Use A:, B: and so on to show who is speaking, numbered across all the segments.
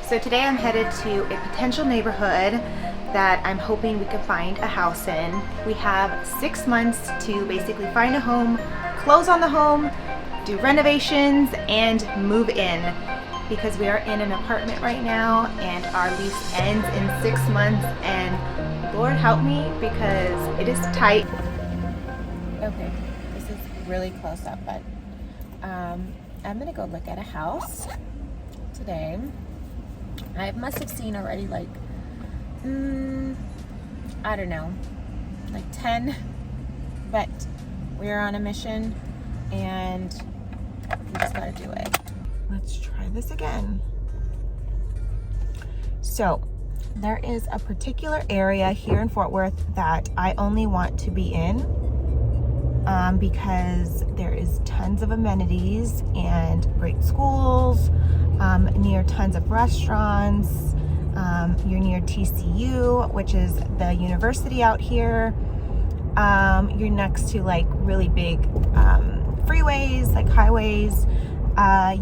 A: So today I'm headed to a potential neighborhood that I'm hoping we can find a house in. We have 6 months to basically find a home, close on the home, do renovations, and move in, because we are in an apartment right now and our lease ends in 6 months, and Lord help me because it is tight. Okay, this is really close up, but I'm gonna go look at a house today. I must have seen already like, I don't know, like 10, but we're on a mission and we just gotta do it. Let's try this again. So there is a particular area here in Fort Worth that I only want to be in because there is tons of amenities and great schools, near tons of restaurants. You're near TCU, which is the university out here. You're next to like really big freeways, like highways.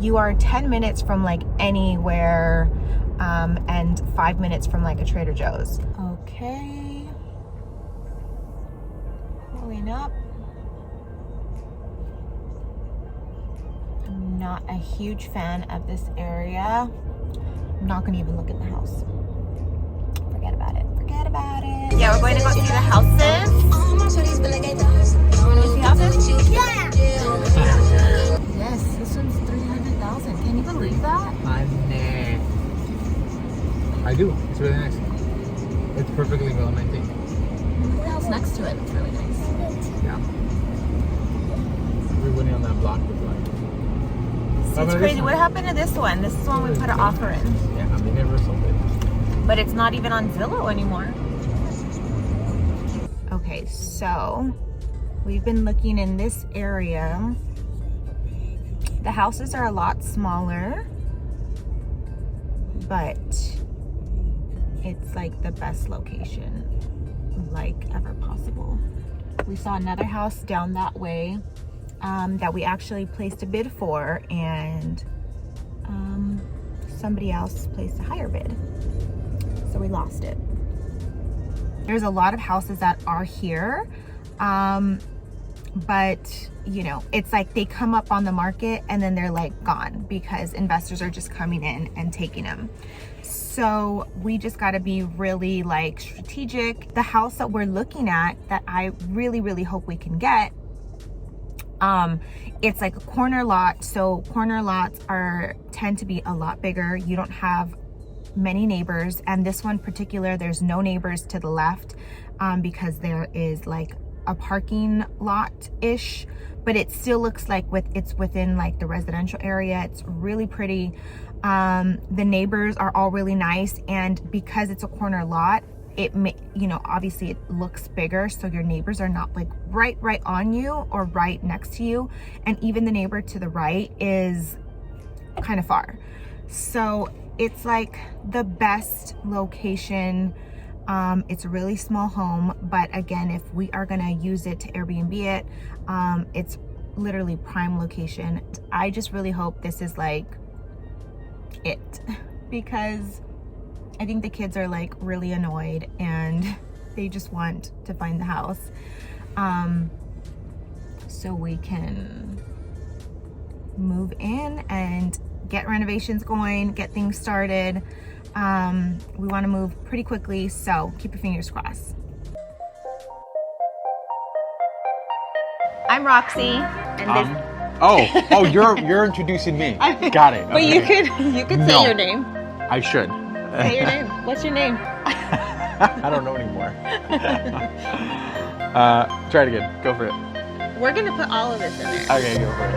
A: You are 10 minutes from like anywhere, and 5 minutes from like a Trader Joe's. Okay, pulling up. I'm not a huge fan of this area. I'm not gonna even look at the house. Forget about it. Forget about it. Yeah, we're going to go see the houses. Want to see houses? Yeah. Yes, this one's 300,000. Can you believe that?
B: I do. It's really nice. It's perfectly well maintained.
A: Look at the house next to it. It's really nice.
B: Yeah. Everybody on that block was like.
A: It's crazy. What happened to this one? This is one we put an offer in.
B: Yeah, I mean, never sold it.
A: But it's not even on Zillow anymore. Okay, so we've been looking in this area. The houses are a lot smaller, but it's like the best location like ever possible. We saw another house down that way that we actually placed a bid for, and somebody else placed a higher bid, so we lost it. There's a lot of houses that are here, but you know, it's like they come up on the market and then they're like gone because investors are just coming in and taking them. So we just got to be really like strategic. The house that we're looking at that I really hope we can get, it's like a corner lot. So corner lots tend to be a lot bigger. You don't have many neighbors, and this one particular, there's no neighbors to the left, because there is like a parking lot ish, but it still looks like it's within like the residential area. It's really pretty. The neighbors are all really nice, and because it's a corner lot, it may, you know, obviously it looks bigger, so your neighbors are not like right on you or right next to you, and even the neighbor to the right is kind of far. So it's like the best location. It's a really small home, but again, if we are gonna use it to Airbnb it, it's literally prime location. I just really hope this is like it, because I think the kids are like really annoyed and they just want to find the house, so we can move in and get renovations going, get things started. We want to move pretty quickly, so keep your fingers crossed. I'm Roxy, and this.
B: You're introducing me. Got it.
A: But okay. you could say your name.
B: I should.
A: Say your name. What's your name?
B: I don't know anymore. Try it again. Go for it.
A: We're gonna put all of this in there.
B: Okay, go for it.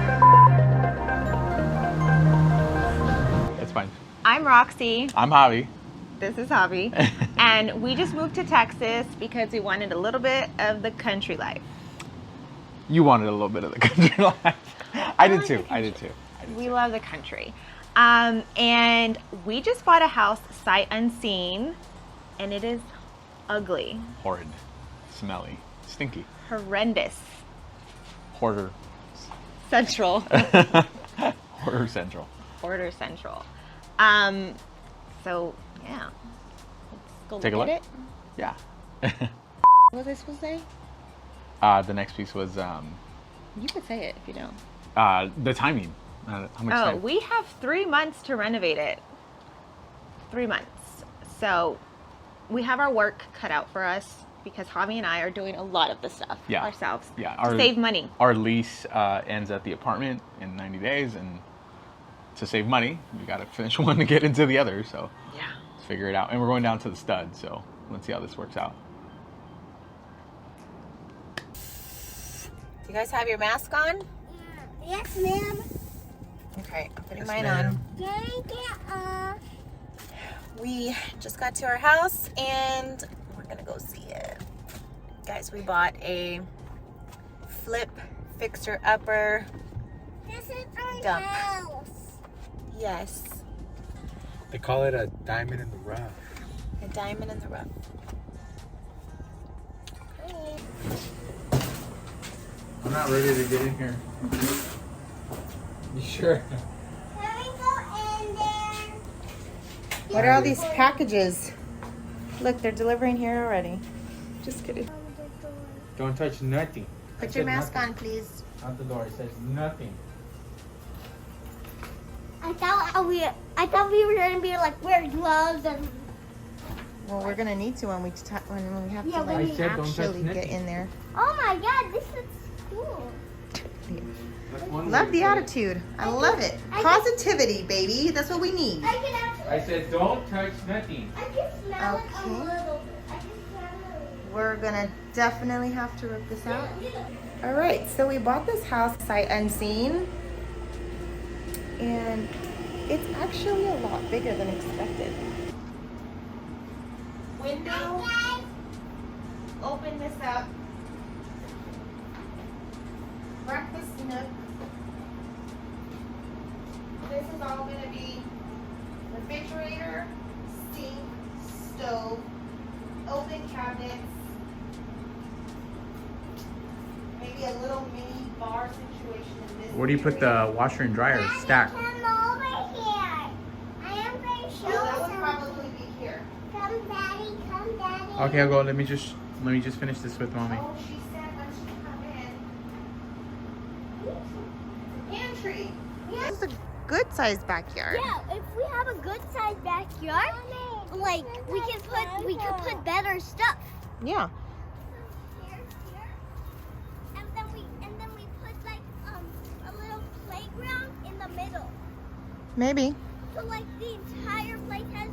B: It's fine.
A: I'm Roxy.
B: I'm Javi.
A: This is Javi. And we just moved to Texas because we wanted a little bit of the country life.
B: You wanted a little bit of the country life. I did too.
A: We love the country. And we just bought a house sight unseen, and it is ugly.
B: Horrid. Smelly. Stinky.
A: Horrendous.
B: Hoarder.
A: Central.
B: Hoarder Central.
A: Quarter Central. So yeah, let's go
B: Take a
A: look
B: look.
A: at it.
B: Yeah.
A: What was I supposed to say?
B: The next piece was
A: You could say it if you don't.
B: the timing. How much
A: Oh,
B: time?
A: we have 3 months to renovate it. 3 months. So we have our work cut out for us because Javi and I are doing a lot of the stuff ourselves to save money.
B: Our lease ends at the apartment in 90 days, and to save money, we got to finish one to get into the other. So
A: Yeah.
B: let's figure it out. And we're going down to the stud, so let's see how this works out.
A: Do you guys have your mask on?
C: Yes, ma'am.
A: Okay, I'm putting
B: Yes,
A: mine
B: ma'am.
A: on. We just got to our house and we're gonna go see it. Guys, we bought a flip fixer-upper
C: This is our
A: dump.
C: house.
A: Yes,
B: They call it a diamond in the rough.
A: a diamond in the rough. Okay.
B: I'm not ready to get in here. You sure?
C: Can we go in there?
A: What are all these packages? Look, they're delivering here already. Just kidding.
B: Don't touch nothing.
A: Put your mask on, please.
B: Out the door. It says nothing.
C: I thought we were gonna be like wear gloves and.
A: Well, we're gonna need to when we have
C: Yeah,
A: to
C: when
A: like
C: we- I
B: said don't touch
A: actually get
B: nothing.
A: in there.
C: Oh my God, this is cool.
A: Love the attitude. I love it.
C: I
A: Positivity, baby. That's what we need.
C: I can actually.
B: I said don't touch nothing.
C: I can smell it a
A: Okay.
C: little bit. I can smell it.
A: We're gonna definitely have to rip this out. All right, so we bought this house sight unseen, and it's actually a lot bigger than expected. Window,
C: Guys,
A: open this up. Breakfast nook. This is all gonna be refrigerator, sink, stove, open cabinets, maybe a little mini bar situation in this.
B: Where do you put the washer and dryer stacked?
C: Come over here. I am going to show
A: Oh, that would
C: some.
A: probably be here.
C: Come, Daddy. Come, Daddy.
B: Okay, I'll go. Let me just finish this with mommy.
A: Oh, she said when she come in. Pantry.
C: Yeah.
A: This is a good sized backyard.
C: Yeah, if we have a good sized backyard, like we could put better stuff.
A: Yeah.
C: Here, and then we put like a little playground in the middle.
A: Maybe.
C: So like the entire place has